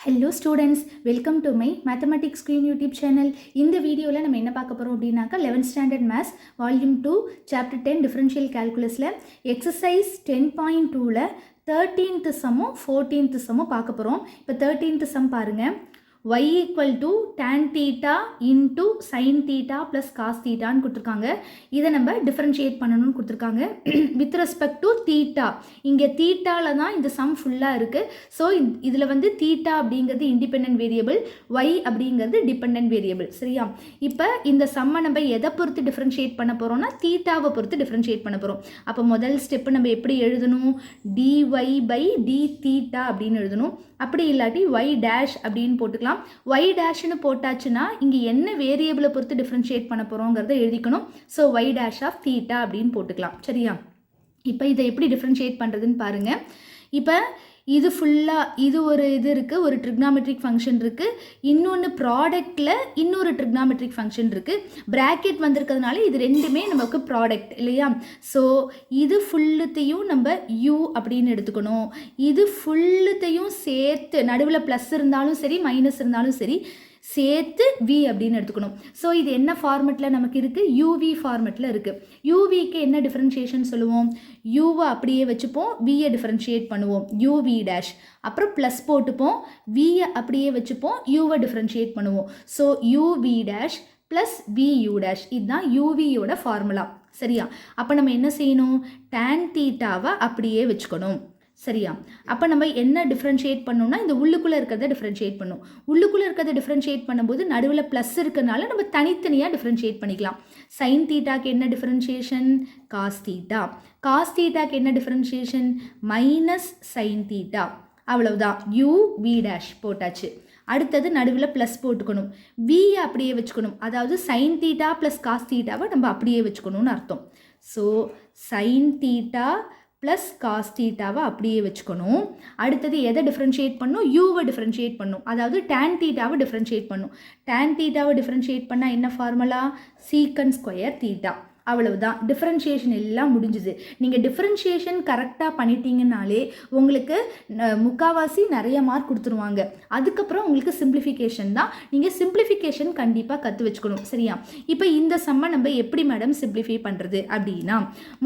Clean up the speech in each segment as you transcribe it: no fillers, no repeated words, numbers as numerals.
Hello students, welcome to my mathematics screen YouTube channel. இந்த வீடியோவில் நம்ம என்ன பார்க்க போகிறோம் அப்படின்னாக்கா 11th standard maths volume 2 chapter 10 differential கேல்குலஸில் எக்ஸசைஸ் 10.2ல் 13th சம்மும் 14th சம்மும் பார்க்க போகிறோம். இப்போ 13th சம் பாருங்கள். y equal to tan theta into sin theta plus cos thetaன்னு கொடுத்துருக்காங்க. இதை நம்ம டிஃபரன்ஷியேட் பண்ணணும்னு கொடுத்துருக்காங்க வித் ரெஸ்பெக்ட் டு தீட்டா. இங்கே தீட்டாவில் தான் இந்த சம் ஃபுல்லாக இருக்குது. ஸோ இதில் வந்து தீட்டா அப்படிங்கிறது இண்டிபெண்ட் வேரியபிள், y அப்படிங்கிறது டிபெண்ட் வேரியபிள். சரியா? இப்போ இந்த சம்மை நம்ம எதை பொறுத்து டிஃபரன்ஷியேட் பண்ண போகிறோம்னா தீட்டாவை பொறுத்து டிஃபரன்ஷியேட் பண்ண போகிறோம். அப்போ முதல் ஸ்டெப்பு நம்ம எப்படி எழுதணும்? dy by d theta அப்படின்னு எழுதணும். அப்படி இல்லாட்டி y டேஷ் அப்படின்னு போட்டுக்கலாம். y டேஷ்னு போட்டாச்சுன்னா இங்கே என்ன வேரியபிளை பொறுத்து டிஃப்ரென்ஷியேட் பண்ண போகிறோங்கிறத எழுதிக்கணும். So y dash of theta அப்படின்னு போட்டுக்கலாம். சரியா? இப்போ இதை எப்படி டிஃப்ரென்ஷியேட் பண்ணுறதுன்னு பாருங்கள். இப்போ இது ஃபுல்லாக இது இருக்குது, ஒரு ட்ரிக்னாமெட்ரிக் ஃபங்க்ஷன் இருக்குது. இன்னொன்று ப்ராடக்டில் இன்னொரு ட்ரிக்னாமெட்ரிக் ஃபங்க்ஷன் இருக்குது. ப்ராக்கெட் வந்திருக்கிறதுனால இது ரெண்டுமே நமக்கு ப்ராடக்ட் இல்லையா? ஸோ இது ஃபுல்லுத்தையும் நம்ம u அப்படின்னு எடுத்துக்கணும். இது ஃபுல்லுத்தையும் சேர்த்து நடுவில் ப்ளஸ் இருந்தாலும் சரி மைனஸ் இருந்தாலும் சரி சேர்த்து v அப்படின்னு எடுத்துக்கணும். ஸோ இது என்ன ஃபார்மெட்டில் நமக்கு இருக்குது? uv ஃபார்மெட்டில் இருக்குது. uvக்கு என்ன டிஃப்ரென்ஷியேஷன் சொல்லுவோம்? uவை அப்படியே வச்சுப்போம், vயை டிஃப்ரென்ஷியேட் பண்ணுவோம் uv டேஷ். அப்புறம் ப்ளஸ் போட்டுப்போம், vயை அப்படியே வச்சுப்போம், uவை டிஃப்ரென்ஷியேட் பண்ணுவோம். So uv dash plus vu dash, இதுதான் uvயோட ஃபார்முலா. சரியா? அப்போ நம்ம என்ன செய்யணும்? tan தீட்டாவை அப்படியே வச்சுக்கணும். சரியா? அப்போ நம்ம என்ன டிஃப்ரென்ஷியேட் பண்ணோம்னா இந்த உள்ளுக்குள்ளே இருக்கிறத டிஃப்ரென்ஷியேட் பண்ணும். உள்ளுக்குள்ளே இருக்கிறத டிஃப்ரென்ஷியேட் பண்ணும்போது நடுவில் ப்ளஸ் இருக்கிறதுனால நம்ம தனித்தனியாக டிஃப்ரென்ஷியேட் பண்ணிக்கலாம். சைன் தீட்டாக்கு என்ன டிஃப்ரென்ஷியேஷன்? Cos theta. காஸ் தீட்டாக்கு என்ன டிஃப்ரென்ஷியேஷன்? Minus sine theta. அவ்வளவுதான். u v டேஷ் போட்டாச்சு. அடுத்தது நடுவில் ப்ளஸ் போட்டுக்கணும், v அப்படியே வச்சுக்கணும். அதாவது சைன் தீட்டா ப்ளஸ் காஸ் தீட்டாவை நம்ம அப்படியே வச்சுக்கணும்னு அர்த்தம். So sine theta plus cos தீட்டாவை அப்படியே வச்சுக்கணும். அடுத்தது எதை டிஃப்ரென்ஷியேட் பண்ணும்? யூவை டிஃப்ரென்ஷியேட் பண்ணும். அதாவது டேன் தீட்டாவை டிஃப்ரென்ஷியேட் பண்ணும். டேன் தீட்டாவை டிஃப்ரென்ஷியேட் பண்ணால் என்ன ஃபார்முலா? சீக்கன் ஸ்கொயர் தீட்டா. அவ்வளவுதான். டிஃப்ரென்ஷியேஷன் எல்லாம் முடிஞ்சுது. நீங்கள் டிஃப்ரென்ஷியேஷன் கரெக்டாக பண்ணிட்டீங்கன்னாலே உங்களுக்கு முக்கால்வாசி நிறைய மார்க் கொடுத்துருவாங்க. அதுக்கப்புறம் உங்களுக்கு சிம்பிளிஃபிகேஷன் தான். நீங்கள் சிம்பிளிஃபிகேஷன் கண்டிப்பாக கற்று வச்சுக்கணும். சரியா? இப்போ இந்த சம்மை நம்ம எப்படி மேடம் சிம்பிளிஃபை பண்ணுறது அப்படின்னா,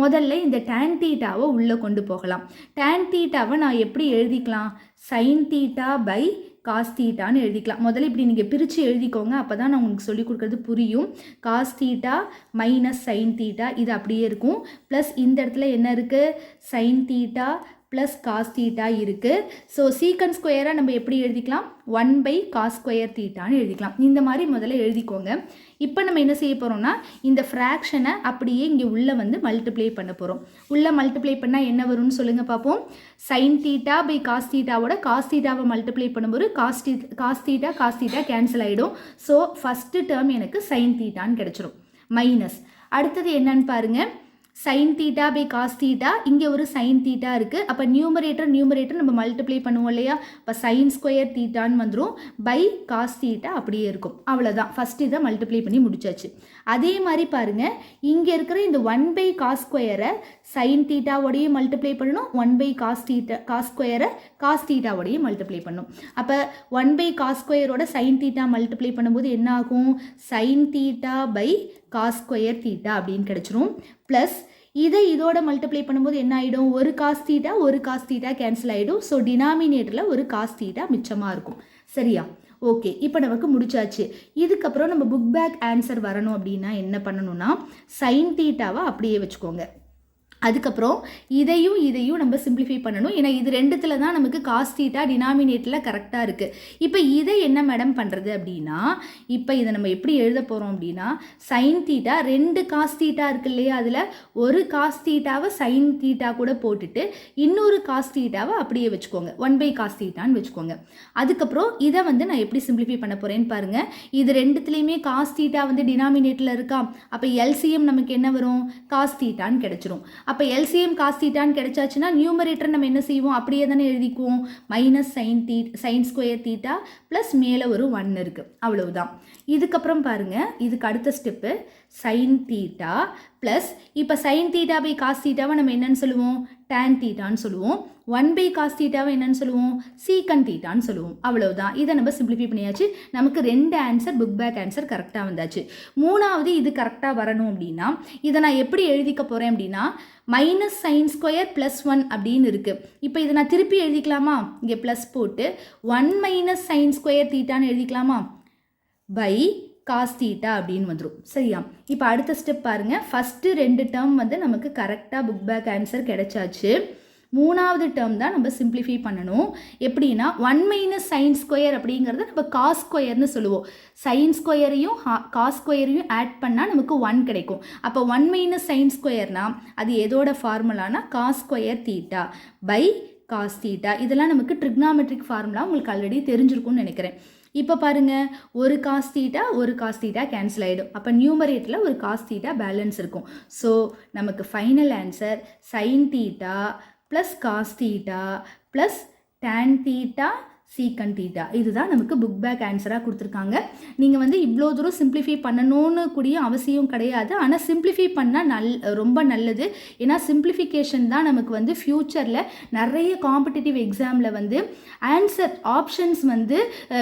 முதல்ல இந்த டேன் தீட்டாவை உள்ளே கொண்டு போகலாம். டேன் தீட்டாவை நான் எப்படி எழுதிக்கலாம்? சைன் தீட்டா பை காஸ் தீட்டான்னு எழுதிக்கலாம். முதல்ல இப்படி நீங்கள் பிரித்து எழுதிக்கோங்க, அப்போ தான் நான் உங்களுக்கு சொல்லிக் கொடுக்குறது புரியும். Cos theta minus sine theta இது அப்படியே இருக்கும். ப்ளஸ் இந்த இடத்துல என்ன இருக்குது? Sine theta plus cos theta இருக்குது. ஸோ சீக்கன் ஸ்கொயரை நம்ம எப்படி எழுதிக்கலாம்? 1 பை காஸ் ஸ்கொயர் தீட்டான்னு எழுதிக்கலாம். இந்த மாதிரி முதல்ல எழுதிக்கோங்க. இப்போ நம்ம என்ன செய்ய போகிறோம்னா இந்த ஃப்ராக்ஷனை அப்படியே இங்கே உள்ளே வந்து மல்டிப்ளை பண்ண போகிறோம். உள்ளே மல்டிப்ளை பண்ணால் என்ன வரும்னு சொல்லுங்கள் பார்ப்போம். சைன் தீட்டா பை காஸ் தீட்டாவோட காஸ் தீட்டாவை மல்டிப்ளை பண்ணும்போது காஸ் தீட்டா கேன்சல் ஆகிடும். ஸோ ஃபஸ்ட்டு டேர்ம் எனக்கு சைன் தீட்டான்னு கிடச்சிரும். மைனஸ் அடுத்தது என்னன்னு பாருங்கள். Sine theta by cos theta, இங்கே ஒரு சைன் தீட்டா இருக்குது. அப்போ நியூமரேட்டர் நம்ம மல்டிப்ளை பண்ணுவோம் இல்லையா? இப்போ சைன் ஸ்கொயர் தீட்டான்னு வந்துடும். பை காஸ் தீட்டா அப்படியே இருக்கும். அவ்வளோதான். ஃபஸ்ட்டு இதை மல்டிப்ளை பண்ணி முடிச்சாச்சு. அதே மாதிரி பாருங்கள், இங்கே இருக்கிற இந்த 1 பை காஸ் ஸ்கொயரை சைன் தீட்டாவோடையே மல்டிப்ளை பண்ணணும். 1 பை காஸ் ஸ்கொயரை காஸ் தீட்டாவோடையே மல்டிப்ளை பண்ணணும். அப்போ 1 பை காஸ் ஸ்கொயரோட சைன் தீட்டா மல்டிப்ளை பண்ணும்போது என்ன ஆகும்? Sine theta by cos square theta அப்படின்னு கிடச்சிரும். ப்ளஸ் இதை இதோட மல்டிப்ளை பண்ணும்போது என்ன ஆகிடும்? ஒரு காஸ் தீட்டா கேன்சல் ஆகிடும். ஸோ டினாமினேட்டரில் ஒரு காஸ் தீட்டா மிச்சமாக இருக்கும். சரியா? ஓகே, இப்போ நமக்கு முடிச்சாச்சு. இதுக்கப்புறம் நம்ம புக் பேக் ஆன்சர் வரணும் அப்படின்னா என்ன பண்ணணும்னா சைன் தீட்டாவை அப்படியே வச்சுக்கோங்க. அதுக்கப்புறம் இதையும் நம்ம சிம்பிளிஃபை பண்ணணும். ஏன்னா இது ரெண்டுத்தில் தான் நமக்கு காஸ் தீட்டா டினாமினேட்டரில் கரெக்டாக இருக்குது. இப்போ இதை என்ன மேடம் பண்ணுறது அப்படின்னா, இப்போ இதை நம்ம எப்படி எழுத போகிறோம் அப்படின்னா சைன் தீட்டா 2 காஸ் தீட்டா இருக்கு இல்லையா? அதில் ஒரு காஸ் தீட்டாவை சைன் தீட்டா கூட போட்டுட்டு இன்னொரு காஸ் தீட்டாவை அப்படியே வச்சுக்கோங்க. 1 பை காஸ் தீட்டான்னு வச்சுக்கோங்க. அதுக்கப்புறம் இதை வந்து நான் எப்படி சிம்பிளிஃபை பண்ண போகிறேன்னு பாருங்கள். இது ரெண்டுத்துலேயுமே காஸ் தீட்டா வந்து டினாமினேட்டரில் இருக்கா? அப்போ எல்சிஎம் நமக்கு என்ன வரும்? காஸ் தீட்டான்னு கிடச்சிரும். அப்போ எல்சிஎம் காஸ் தீட்டான்னு கிடைச்சாச்சுன்னா நியூமரேட்டர் நம்ம என்ன செய்வோம்? அப்படியே தானே எழுதிக்குவோம். Minus sine square theta plus மேலே ஒரு 1 இருக்குது. அவ்வளவுதான். இதுக்கப்புறம் பாருங்கள், இதுக்கு அடுத்த ஸ்டெப்பு சைன் தீட்டா ப்ளஸ் இப்போ சைன் தீட்டா பை காஸ் தீட்டாவை நம்ம என்னன்னு சொல்லுவோம்? டேன் தீட்டான்னு சொல்லுவோம். 1 பை காஸ் தீட்டாவை என்னன்னு சொல்லுவோம், சீக்கன் தீட்டான்னு சொல்லுவோம். அவ்வளவுதான். இதை நம்ம சிம்பிளிஃபை பண்ணியாச்சு. நமக்கு 2 ஆன்சர் புக் பேக் ஆன்சர் கரெக்டாக வந்தாச்சு. 3வது இது கரெக்டாக வரணும் அப்படின்னா இதை நான் எப்படி எழுதிக்க போகிறேன் அப்படின்னா மைனஸ் சைன் ஸ்கொயர் ப்ளஸ் 1 அப்படின்னு இருக்குது. இப்போ இதை நான் திருப்பி எழுதிக்கலாமா, இங்கே ப்ளஸ் போட்டு 1 மைனஸ் சைன் ஸ்கொயர் தீட்டான்னு எழுதிக்கலாமா, பை காஸ் தீட்டா அப்படின்னு வந்துடும். சரியா, இப்போ அடுத்த ஸ்டெப் பாருங்கள். ஃபஸ்ட்டு 2 டேர்ம் வந்து நமக்கு கரெக்டாக புக் பேக் ஆன்சர் கிடைச்சாச்சு. 3வது டேர்ம் தான் நம்ம சிம்பிளிஃபை பண்ணணும். எப்படின்னா 1 மைனஸ் சைன் ஸ்கொயர் அப்படிங்கிறத நம்ம காஸ் ஸ்கொயர்னு சொல்லுவோம். சைன் ஸ்கொயரையும் காஸ் ஸ்கொயரையும் ஆட் பண்ணால் நமக்கு 1 கிடைக்கும். அப்போ 1 மைனஸ் சைன் ஸ்கொயர்னால் அது எதோட ஃபார்முலானா cos square theta by cos theta. இதெல்லாம் நமக்கு ட்ரிக்னாமெட்ரிக் ஃபார்முலா உங்களுக்கு ஆல்ரெடி தெரிஞ்சிருக்கும்னு நினைக்கிறேன். இப்போ பாருங்கள், ஒரு காஸ் தீட்டா கேன்சல் ஆகிடும். அப்போ நியூமரேட்டரில் ஒரு காஸ் தீட்டா பேலன்ஸ் இருக்கும். ஸோ நமக்கு final answer sine theta plus cos theta plus tan theta secant theta. இதுதான் நமக்கு புக் பேக் ஆன்சராக கொடுத்துருக்காங்க. நீங்கள் வந்து இவ்வளோ தூரம் சிம்பிளிஃபை பண்ணணும்னு கூடிய அவசியம் கிடையாது. ஆனால் சிம்பிளிஃபை பண்ணால் ரொம்ப நல்லது. ஏன்னா சிம்பிளிஃபிகேஷன் தான் நமக்கு வந்து ஃப்யூச்சரில் நிறைய காம்படிட்டிவ் எக்ஸாமில் வந்து ஆன்சர் ஆப்ஷன்ஸ் வந்து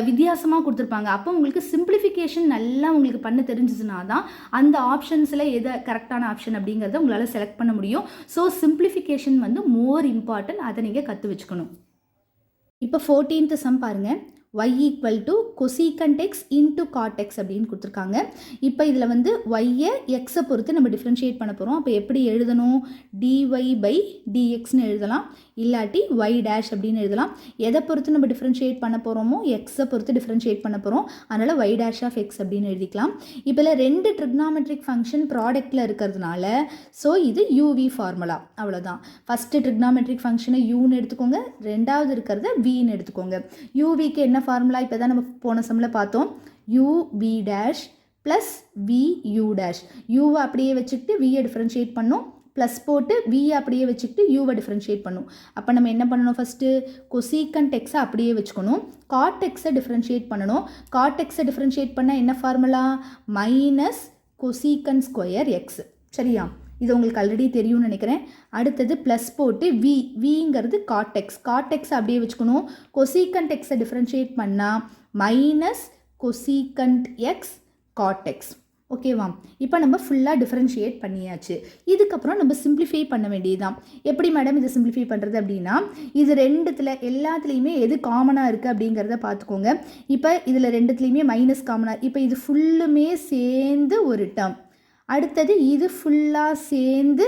வித்தியாசமாக கொடுத்துருப்பாங்க. அப்போ உங்களுக்கு சிம்பிளிஃபிகேஷன் நல்லா உங்களுக்கு பண்ண தெரிஞ்சிச்சுனா தான் அந்த ஆப்ஷன்ஸில் எதை கரெக்டான ஆப்ஷன் அப்படிங்கிறத உங்களால் செலக்ட் பண்ண முடியும். ஸோ சிம்பிளிஃபிகேஷன் வந்து மோர் இம்பார்ட்டன்ட். அதை நீங்கள் கற்று வச்சுக்கணும். இப்போ 14th சம் பாருங்கள். y equal to cosecant X into God X அப்படின்னு கொடுத்துருக்காங்க. இப்போ இதில் வந்து ஒய்யை எக்ஸை பொறுத்து நம்ம டிஃப்ரென்ஷியேட் பண்ண போகிறோம். அப்போ எப்படி எழுதணும், dy பை dxன்னு எழுதலாம், இல்லாட்டி y டேஷ் அப்படின்னு எழுதலாம். எதை பொறுத்து நம்ம டிஃப்ரென்ஷியேட் பண்ண போகிறோமோ எக்ஸை பொறுத்து டிஃப்ரென்ஷியேட் பண்ண போகிறோம். அதனால் y டேஷ் ஆஃப் எக்ஸ் அப்படின்னு எழுதிக்கலாம். இப்போ 2 ட்ரிக்னாமெட்ரிக் ஃபங்க்ஷன் ப்ராடக்ட்டில் இருக்கிறதுனால ஸோ இது uv ஃபார்முலா. அவ்வளோதான். ஃபஸ்ட்டு ட்ரிக்னாமெட்ரிக் ஃபங்க்ஷனை யூன்னு எடுத்துக்கோங்க, ரெண்டாவது இருக்கிறத vன்னு எடுத்துக்கோங்க. யூவிக்கு என்ன ஃபார்முலா இப்போ தான் நம்ம போன சம்மில் பார்த்தோம், uv dash plus vu dash. யூவை அப்படியே வச்சுக்கிட்டு வியை டிஃப்ரென்ஷியேட் பண்ணோம், ப்ளஸ் போட்டு v அப்படியே வச்சுக்கிட்டு யூவை டிஃப்ரென்ஷியேட் பண்ணும். அப்போ நம்ம என்ன பண்ணணும், ஃபஸ்ட்டு கொசீக்கண்ட் எக்ஸை அப்படியே வச்சுக்கணும், காட் எக்ஸை டிஃப்ரென்ஷியேட் பண்ணணும். காட் எக்ஸை டிஃப்ரென்ஷியேட் பண்ணால் என்ன formula, minus cosecant square X. சரியா, இது உங்களுக்கு ஆல்ரெடி தெரியும்னு நினைக்கிறேன். அடுத்தது ப்ளஸ் போட்டு விங்கிறது காட்டெக்ஸ் அப்படியே வச்சுக்கணும். கொசீக்கண்ட் எக்ஸை டிஃப்ரென்ஷியேட் பண்ணால் மைனஸ் கொசீக்கண்ட் எக்ஸ் காட்டெக்ஸ். ஓகேவா, இப்போ நம்ம ஃபுல்லாக டிஃப்ரென்ஷியேட் பண்ணியாச்சு. இதுக்கப்புறம் நம்ம சிம்பிளிஃபை பண்ண வேண்டியதுதான். எப்படி மேடம் இதை சிம்பிளிஃபை பண்ணுறது அப்படின்னா, இது எல்லாத்துலேயுமே எது காமனாக இருக்குது அப்படிங்கிறத பார்த்துக்கோங்க. இப்போ இதில் 2த்துலேயுமே மைனஸ் காமனாக, இப்போ இது ஃபுல்லுமே சேர்ந்து ஒரு டேர்ம், அடுத்தது இது ஃபுல்லாக சேர்ந்து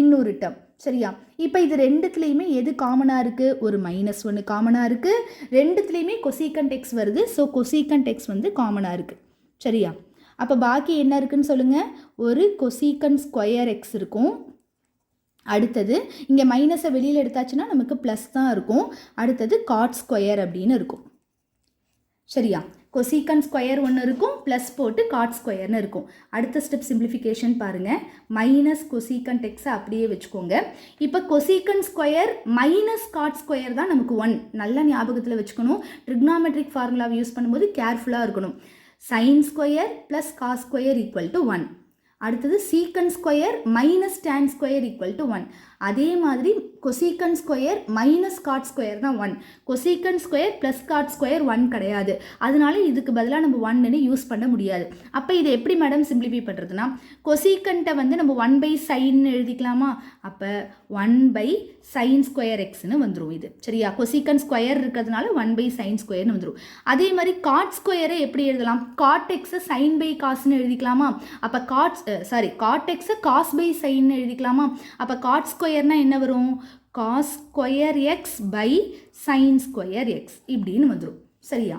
இன்னொரு டேர்ம். சரியா, இப்போ இது 2த்துலேயுமே எது காமனாக இருக்குது, ஒரு -1 காமனாக இருக்குது. 2த்துலேயுமே கொசீக்கண்ட் எக்ஸ் வருது. ஸோ கொசீக்கண்ட் எக்ஸ் வந்து காமனாக இருக்குது. சரியா, அப்போ பாக்கி என்ன இருக்குன்னு சொல்லுங்கள், ஒரு கொசீக்கண்ட் ஸ்கொயர் எக்ஸ் இருக்கும். அடுத்தது இங்கே மைனஸை வெளியில் எடுத்தாச்சுன்னா நமக்கு ப்ளஸ் தான் இருக்கும். அடுத்தது காட் ஸ்கொயர் அப்படின்னு இருக்கும். சரியா, கொசீக்கண்ட் ஸ்கொயர் ஒன்று இருக்கும், ப்ளஸ் போட்டு காட் ஸ்கொயர்னு இருக்கும். அடுத்த ஸ்டெப் சிம்பிளிஃபிகேஷன் பாருங்கள். மைனஸ் கொசீக்கண்ட் எக்ஸை அப்படியே வச்சுக்கோங்க. இப்போ cosecant square minus cot square தான் நமக்கு 1. நல்லா ஞாபகத்தில் வச்சுக்கணும். ட்ரிக்னாமெட்ரிக் ஃபார்முலாவை யூஸ் பண்ணும்போது கேர்ஃபுல்லாக இருக்கணும். Sine square plus cos square equal to 1. அடுத்தது secant square minus tan square equal to 1. அதே மாதிரி cosecant square minus cot square தான் 1. Cosecant square plus cot square 1 கிடையாது. அதனால இதுக்கு பதிலாக நம்ம 1ன்னு யூஸ் பண்ண முடியாது. அப்போ இதை எப்படி மேடம் சிம்பிளிஃபை பண்ணுறதுனா, கொசீக்கண்ட்டை வந்து நம்ம 1 பை சைன்னு எழுதிக்கலாமா. அப்போ 1 பை சைன் ஸ்கொயர் எக்ஸ்ன்னு வந்துடும் இது. சரியா, கொசீக்கண்ட் ஸ்கொயர் இருக்கிறதுனால 1 பை சைன் ஸ்கொயர்னு வந்துடும். அதே மாதிரி காட் ஸ்கொயரை எப்படி எழுதலாம், காட் எக்ஸை சைன் பை காஸ்ன்னு எழுதிக்கலாமா. அப்போ காட் எக்ஸை காஸ் பை சைன்னு எழுதிக்கலாமா. அப்போ காட் ஸ்கொயர்னா என்ன வரும், cos square x by sine square x இப்படின்னு வந்துடும். சரியா,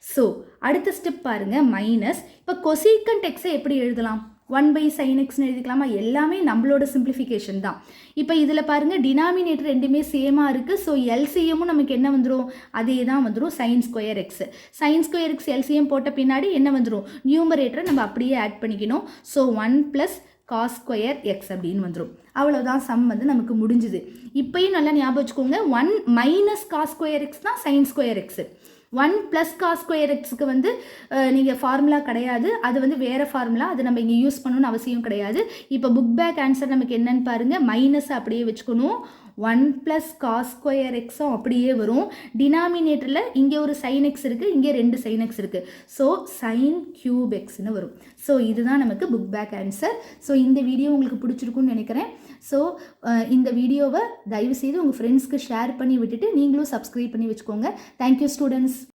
ஸோ அடுத்த ஸ்டெப் பாருங்கள், மைனஸ். இப்போ கொசீக்கண்ட் எக்ஸை எப்படி எழுதலாம், 1 பை சைன் எக்ஸ்ன்னு எழுதிக்கலாமா. எல்லாமே நம்மளோட சிம்பிளிஃபிகேஷன் தான். இப்போ இதில் பாருங்கள், டினாமினேட்டர் ரெண்டுமே சேமாக இருக்குது. ஸோ எல்சிஎம்மும் நமக்கு என்ன வந்துடும், அதே தான் வந்துடும், sine square x. Sine square x LCM போட்ட பின்னாடி என்ன வந்துடும், நியூமரேட்டரை நம்ம அப்படியே ஆட் பண்ணிக்கணும். So 1 plus cos square x அப்படின்னு வந்துடும். அவ்வளோதான், சம் வந்து நமக்கு முடிஞ்சுது. இப்போயும் நல்லா ஞாபகம் வச்சுக்கோங்க, 1 மைனஸ் காஸ் ஸ்கொயர் எக்ஸ் தான் sine square x. 1 plus cos square எக்ஸுக்கு வந்து நீங்கள் ஃபார்முலா கிடையாது, அது வந்து வேறு ஃபார்முலா, அது நம்ம இங்கே யூஸ் பண்ணணும்னு அவசியம் கிடையாது. இப்போ புக் பேக் ஆன்சர் நமக்கு என்னன்னு பாருங்கள், மைனஸ் அப்படியே வச்சுக்கணும். 1 + cos ஸ்கொயர் எக்ஸும் அப்படியே வரும். டினாமினேட்டரில் இங்கே ஒரு sin x இருக்குது, இங்கே 2 sin x இருக்குது. ஸோ sin cube xன்னு வரும். ஸோ இதுதான் நமக்கு புக் பேக் ஆன்சர். ஸோ இந்த வீடியோ உங்களுக்கு பிடிச்சிருக்குன்னு நினைக்கிறேன். ஸோ இந்த வீடியோவை தயவுசெய்து உங்கள் ஃப்ரெண்ட்ஸ்க்கு ஷேர் பண்ணி விட்டுட்டு நீங்களும் சப்ஸ்கிரைப் பண்ணி வச்சுக்கோங்க. Thank you students.